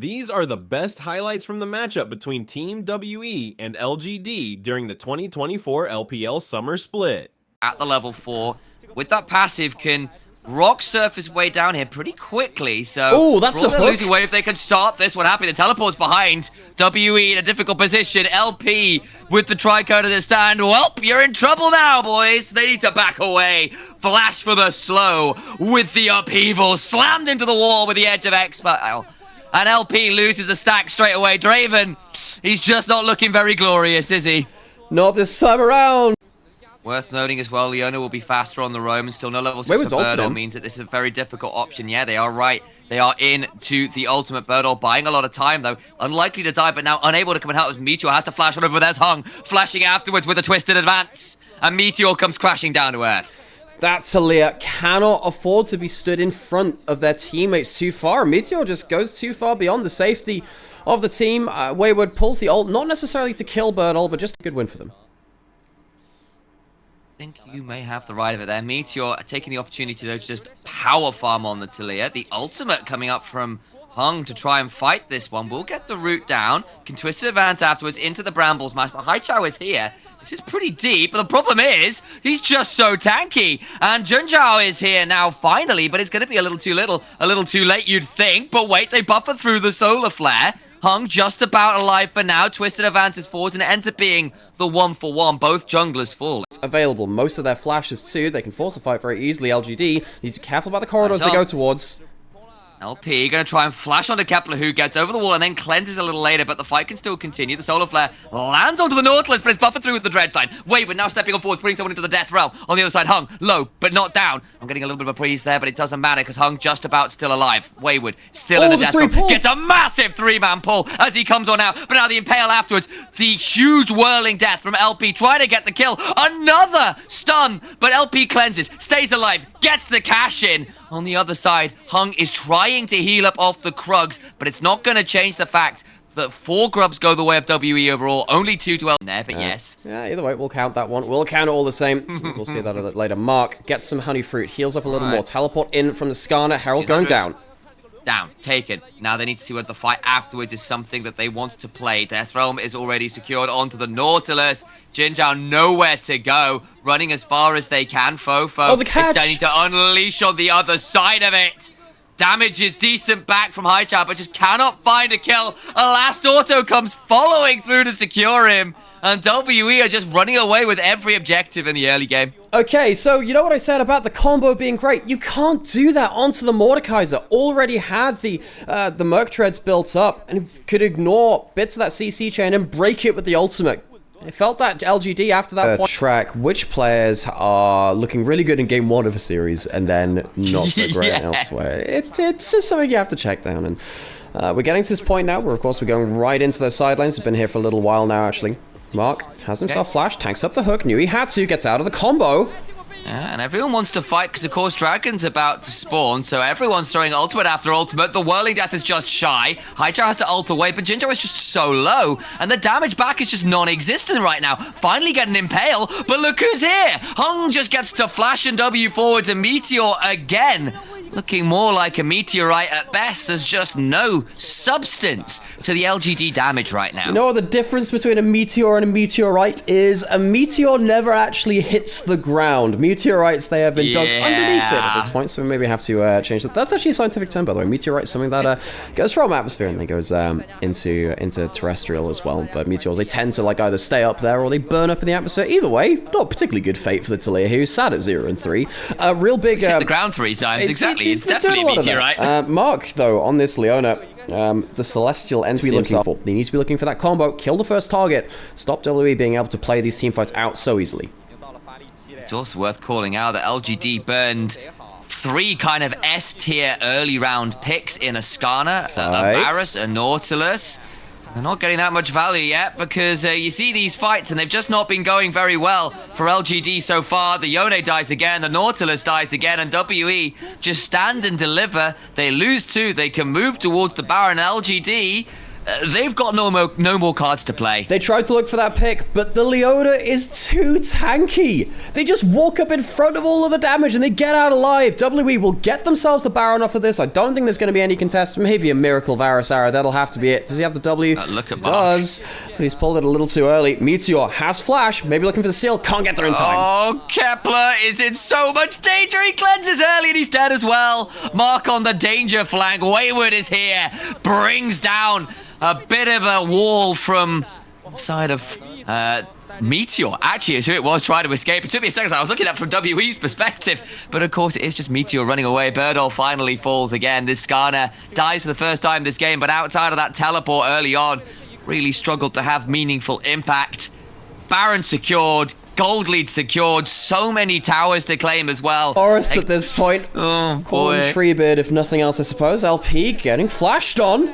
These are the best highlights from the matchup between Team WE and LGD during the 2024 LPL Summer Split. At the level 4, with that passive, can rock surf his way down here pretty quickly. So, that's for a the hook. losing wave, they can start this one happy. The teleport's behind. WE in a difficult position. LP with the tricode at the stand. Well, you're in trouble now, boys. They need to back away. Flash for the slow with the upheaval. Slammed into the wall with the edge of Exile. And LP loses a stack straight away. Draven, he's just not looking very glorious, is he? Not this time around. Worth noting as well, Leona will be faster on the roam and still no level 6 for Birdle means that this is a very difficult option. Yeah, they are right. They are into the ultimate Birdle, buying a lot of time though. Unlikely to die, but now unable to come and help as Meteor has to flash on over. There's Hung, flashing afterwards with a twisted advance. And Meteor comes crashing down to earth. That Taliyah cannot afford to be stood in front of their teammates too far. Meteor just goes too far beyond the safety of the team. Wayward pulls the ult, not necessarily to kill Birdle, but just a good win for them. I think you may have the right of it there. Meteor taking the opportunity to just power farm on the Taliyah. The ultimate coming up from Hung to try and fight this one. We'll get the root down. Can twist it advance afterwards into the Brambles match. But Haichao is here. This is pretty deep. But the problem is, he's just so tanky. And Junjao is here now finally. But it's going to be a little too late, you'd think. But wait, they buffer through the solar flare. Hung just about alive for now. Twisted advances forwards and it ends up being the 1-for-1. Both junglers fall. It's available. Most of their flashes too. They can force a fight very easily. LGD needs to be careful about the corridors they go towards. LP going to try and flash onto Kepler, who gets over the wall and then cleanses a little later, but the fight can still continue. The Solar Flare lands onto the Nautilus, but it's buffered through with the Dredge line. Wayward now stepping on forward, putting someone into the Death Realm. On the other side, Hung, low, but not down. I'm getting a little bit of a breeze there, but it doesn't matter, because Hung just about still alive. Wayward still in the Death Realm. Gets a massive 3-man pull as he comes on out, but now the Impale afterwards. The huge whirling death from LP, trying to get the kill. Another stun, but LP cleanses, stays alive, gets the cash in. On the other side, Hung is trying to heal up off the Krugs, but it's not going to change the fact that 4 grubs go the way of WE overall. Only 2 to L there, but yes. Yeah, either way, we'll count that one. We'll count it all the same. We'll see that a little later. Mark gets some honey fruit, heals up a little more. Teleport in from the Skarner. Herald going down. Down, taken. Now they need to see whether the fight afterwards is something that they want to play. Death Realm is already secured onto the Nautilus. Jinzhao nowhere to go, running as far as they can. Fofo, the catch! They need to unleash on the other side of it. Damage is decent back from Haichao, but just cannot find a kill. A last auto comes following through to secure him. And WE are just running away with every objective in the early game. Okay, so you know what I said about the combo being great? You can't do that onto the Mordekaiser. Already had the Merc Treads built up and could ignore bits of that CC chain and break it with the ultimate. I felt that LGD after that point. Track which players are looking really good in game 1 of a series and then not so great elsewhere. It's just something you have to check down. And we're getting to this point now where, of course, we're going right into those side lanes. We've been here for a little while now, actually. Mark has himself flashed, tanks up the hook, knew he had to, gets out of the combo. Yeah, and everyone wants to fight because, of course, Dragon's about to spawn, so everyone's throwing ultimate after ultimate. The Whirling Death is just shy. Haichao has to ult away, but Jinzhao is just so low, and the damage back is just non-existent right now. Finally getting Impale, but look who's here! Hung just gets to flash and W forwards, and Meteor again. Looking more like a meteorite at best. There's just no substance to the LGD damage right now. You know what the difference between a meteor and a meteorite is? A meteor never actually hits the ground. Meteorites, they have been dug underneath it at this point, so we maybe have to change that. That's actually a scientific term, by the way. Meteorite is something that goes from atmosphere and then goes into terrestrial as well. But meteors, they tend to like either stay up there or they burn up in the atmosphere. Either way, not particularly good fate for the Taliyah, who's sat at 0 and 3. Real big... hit the ground 3 times, exactly. It's definitely a meteorite. Mark, though, on this Leona, the Celestial entity himself, they need to be looking for that combo, kill the first target, stop WE being able to play these teamfights out so easily. It's also worth calling out that LGD burned 3 kind of S-tier early round picks in a Skarner, a Varus, a Nautilus. They're not getting that much value yet because you see these fights and they've just not been going very well for LGD so far. The Yone dies again, the Nautilus dies again, and WE just stand and deliver. They lose 2, they can move towards the Baron. LGD they've got no more cards to play. They tried to look for that pick, but the Leona is too tanky. They just walk up in front of all of the damage and they get out alive. WE will get themselves the Baron off of this. I don't think there's going to be any contest. Maybe a Miracle Varus arrow. That'll have to be it. Does he have the W? Look at Mark. Does, but he's pulled it a little too early. Meteor has flash. Maybe looking for the steal. Can't get there in time. Oh, Kepler is in so much danger. He cleanses early and he's dead as well. Mark on the danger flank. Wayward is here. Brings down a bit of a wall from the side of Meteor. Actually, is who it was trying to escape. It took me a second. I was looking at it from WE's perspective. But of course, it is just Meteor running away. Birdall finally falls again. This Skarner dies for the first time this game. But outside of that teleport early on, really struggled to have meaningful impact. Baron secured. Gold lead secured. So many towers to claim as well. Boris at this point. Oh, Calling boy. Treebird, if nothing else, I suppose. LP getting flashed on.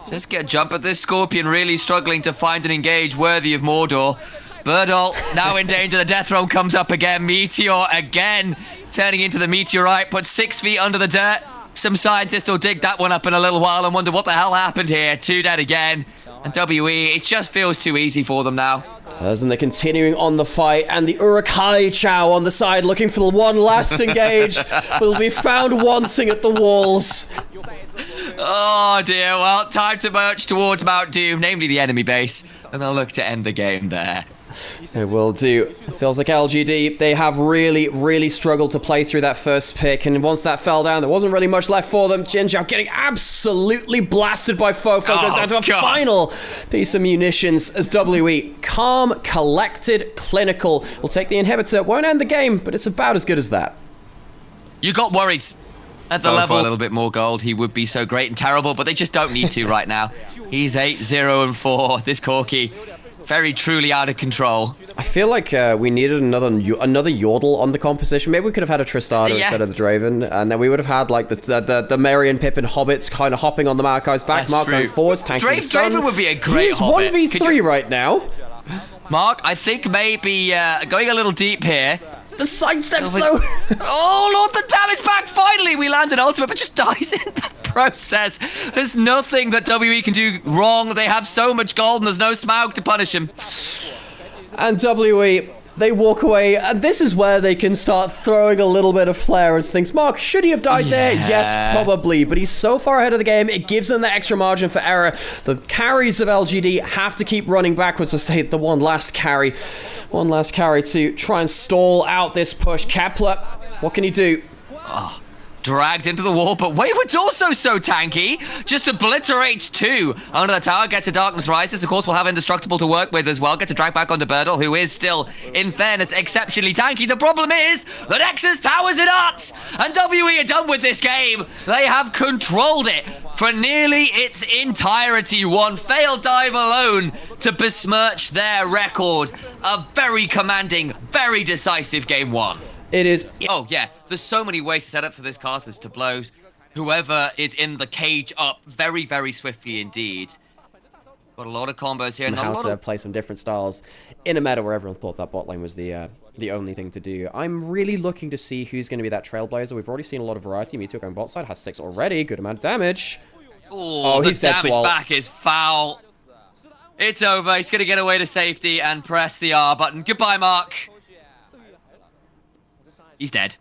Just get a jump at this Scorpion, really struggling to find an engage worthy of Mordor. Birdall now in danger. The death roll comes up again. Meteor again turning into the meteorite. Put 6 feet under the dirt. Some scientists will dig that one up in a little while and wonder what the hell happened here. 2 dead again. And WE, it just feels too easy for them now. And they're continuing on the fight, and the Urukai Chow on the side looking for the one last engage will be found wanting at the walls. Oh dear, well, time to march towards Mount Doom, namely the enemy base, and they'll look to end the game there. They will do. It feels like LGD, they have really struggled to play through that first pick, and once that fell down, there wasn't really much left for them. Jinzhao getting absolutely blasted by Fofo, goes down to a final piece of munitions as WE, calm, collected, clinical, will take the inhibitor. Won't end the game, but it's about as good as that. You got worries. At the level, a little bit more gold, he would be so great and terrible, but they just don't need to right now. He's 8-0-4. This Corki, very truly out of control. I feel like we needed another Yordle on the composition. Maybe we could have had a Tristana instead of the Draven, and then we would have had like the Merry and Pippin hobbits kind of hopping on the Maokai's back. That's Mark true. going forwards, tanking the stun. Draven would be a great He's hobbit. 1v3 right now. Mark, I think maybe going a little deep here. The sidesteps though. Oh lord, the damage back! Finally, we landed ultimate, but just dies in the process. There's nothing that WE can do wrong. They have so much gold, and there's no Smaug to punish him. And WE, they walk away, and this is where they can start throwing a little bit of flair into things. Mark, should he have died there? Yes, probably, but he's so far ahead of the game, it gives them the extra margin for error. The carries of LGD have to keep running backwards to say the one last carry to try and stall out this push. Kepler, what can he do? Dragged into the wall, but Wayward's also so tanky. Just obliterates 2 under the tower, gets a Darkness Rises. Of course, we'll have Indestructible to work with as well. Gets a drag back onto Birdall, who is still, in fairness, exceptionally tanky. The problem is, the Nexus towers it not! And WE are done with this game. They have controlled it for nearly its entirety. One failed dive alone to besmirch their record. A very commanding, very decisive game 1. It is. Oh, yeah. There's so many ways to set up for this Karthus to blow whoever is in the cage up very swiftly indeed. Got a lot of combos here. And how to play some different styles in a meta where everyone thought that bot lane was the only thing to do. I'm really looking to see who's going to be that trailblazer. We've already seen a lot of variety. Meteor going bot side, has 6 already. Good amount of damage. Oh, he's dead. The damage back is foul. It's over. He's going to get away to safety and press the R button. Goodbye, Mark. He's dead.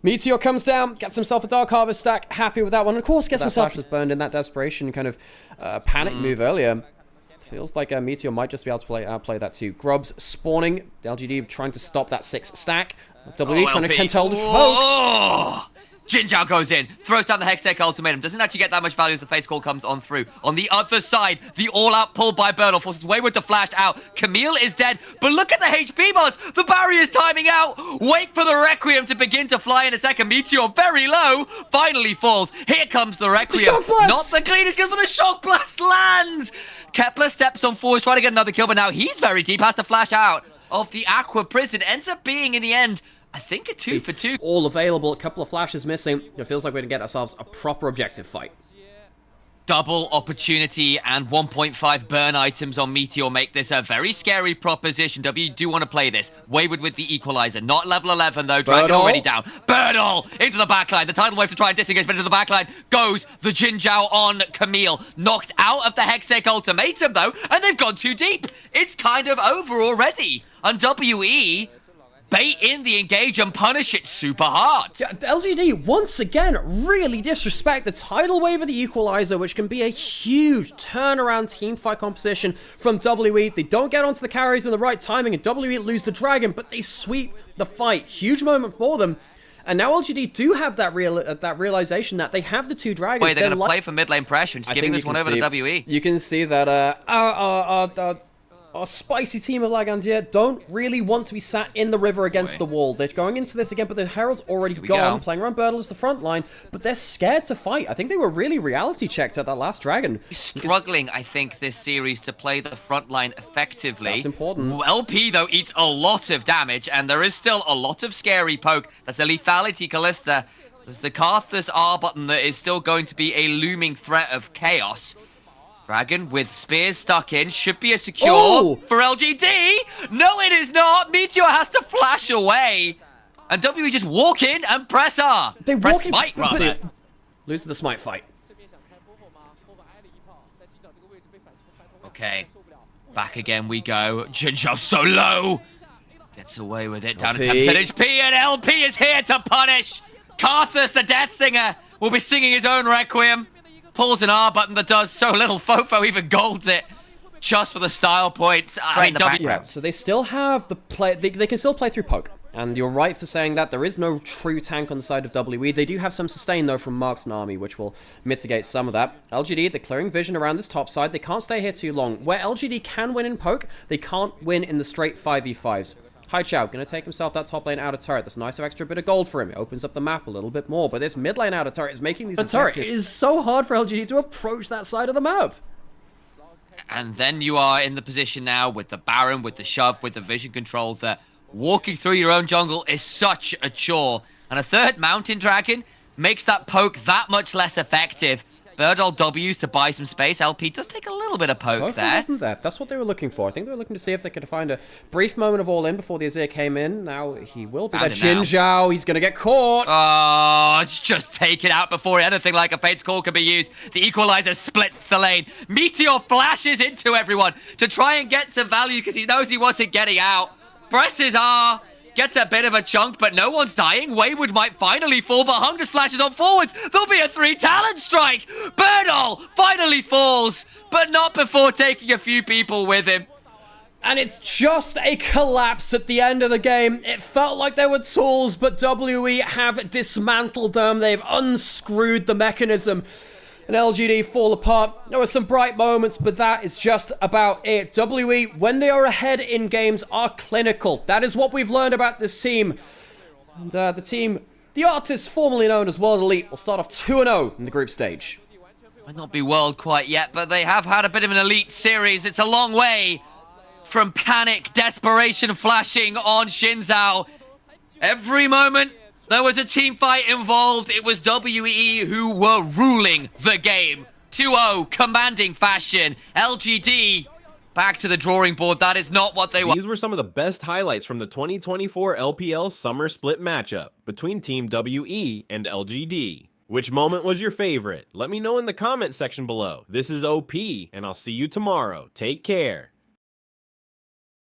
Meteor comes down, gets himself a Dark Harvest stack, happy with that one. And of course, gets himself just burned in that desperation kind of panic move earlier. Feels like Meteor might just be able to outplay that too. Grubs spawning. The LGD trying to stop that 6 stack. WE trying to control the smoke. Jinzhao goes in, throws down the Hextech ultimatum. Doesn't actually get that much value as the Fate's Call comes on through. On the other side, the all-out pull by Birdall forces Wayward to flash out. Camille is dead, but look at the HP bars. The barrier's timing out. Wait for the Requiem to begin to fly in a second. Meteor very low, finally falls. Here comes the Requiem. Shock blast. Not the cleanest kill, but the Shock Blast lands. Kepler steps on forward, trying to get another kill, but now he's very deep, has to flash out of the Aqua Prison. Ends up being, in the end, I think a 2 for 2. All available, a couple of flashes missing. It feels like we're going to get ourselves a proper objective fight. Double opportunity and 1.5 burn items on Meteor make this a very scary proposition. W do want to play this. Wayward with the equalizer. Not level 11 though. Dragon already down. Birdall into the backline. The tidal wave to try and disengage, but into the backline goes the Jinzhao on Camille. Knocked out of the Hextech ultimatum though, and they've gone too deep. It's kind of over already. And WE bait in the engage and punish it super hard. LGD, once again, really disrespect the tidal wave of the equalizer, which can be a huge turnaround teamfight composition from WE. They don't get onto the carries in the right timing, and WE lose the dragon, but they sweep the fight. Huge moment for them. And now LGD do have that realization that they have the two dragons. Wait, they're going to play for mid lane pressure, just giving this one over to WE. You can see that our spicy team of Lagandia don't really want to be sat in the river against the wall. They're going into this again, but the Herald's already gone, playing around Birdall as the front line, but they're scared to fight. I think they were really reality checked at that last dragon. Struggling, I think, this series to play the front line effectively. That's important. LP, though, eats a lot of damage, and there is still a lot of scary poke. That's a lethality Callista. There's the Karthus R button that is still going to be a looming threat of chaos. Dragon with spears stuck in. Should be a secure for LGD. No, it is not. Meteor has to flash away. And WE just walk in and press R. They press smite, rather. Lose the smite fight. Okay. Back again we go. Jinzhao so low. Gets away with it. Down to 10% HP. And LP is here to punish. Karthus, the Death Singer, will be singing his own requiem. Pulls an R button that does so little. Fofo even golds it just for the style points. Yeah, so they still have the play. They can still play through poke. And you're right for saying that. There is no true tank on the side of WE. They do have some sustain, though, from Mark's army, which will mitigate some of that. LGD, they're clearing vision around this top side. They can't stay here too long. Where LGD can win in poke, they can't win in the straight 5v5s. Haichao gonna take himself that top lane outer turret. That's a nice extra bit of gold for him. It opens up the map a little bit more, but this mid lane outer turret is making these turret. It is so hard for LGD to approach that side of the map. And then you are in the position now with the Baron, with the shove, with the vision control that walking through your own jungle is such a chore. And a third mountain dragon makes that poke that much less effective. Birdall W's to buy some space. LP does take a little bit of poke there. Isn't there? That's what they were looking for. I think they were looking to see if they could find a brief moment of all in before the Azir came in. Now he will be there. Jinzhao, he's going to get caught. Oh, it's just taken out before anything like a Fate's Call can be used. The Equalizer splits the lane. Meteor flashes into everyone to try and get some value because he knows he wasn't getting out. Presses R. Gets a bit of a chunk, but no one's dying. Wayward might finally fall, but Hung just flashes on forwards. There'll be a 3 talent strike. Birdall finally falls, but not before taking a few people with him. And it's just a collapse at the end of the game. It felt like there were tools, but WE have dismantled them. They've unscrewed the mechanism. And LGD fall apart. There were some bright moments, but that is just about it. WE, when they are ahead in games, are clinical. That is what we've learned about this team. And the team, the artists formerly known as World Elite, will start off 2-0 in the group stage. Might not be World quite yet, but they have had a bit of an Elite series. It's a long way from panic, desperation flashing on Shinzao. Every moment there was a team fight involved. It was WE who were ruling the game. 2-0, commanding fashion. LGD, back to the drawing board. That is not what they want. These were some of the best highlights from the 2024 LPL Summer Split matchup between Team WE and LGD. Which moment was your favorite? Let me know in the comment section below. This is OP, and I'll see you tomorrow. Take care.